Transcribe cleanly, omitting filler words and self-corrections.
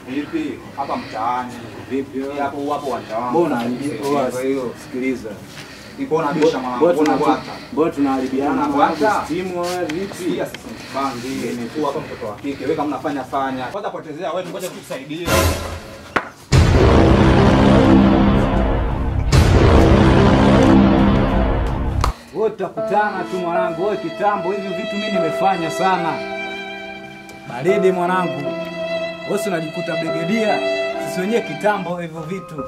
Vipi hapa mtaani? Vipi hapo uwanja wangu? Mbona hiyo sikiliza. Niko na bisha mwanangu. Mbona tunaharibiana bwana? Timu vipi? Sisi bangi ni tu hapa mtoto wa kike. Wewe kama unafanya fanya. Kwanza potezea wewe ngoja tukusaidie. Wewe tutakutana tu mwanangu. Wewe kitambo hivi vitu mimi nimefanya sana. Baridi mwanangu. Wewe unajikuta brigedia. Sisi wenyewe kitambo hivyo vitu.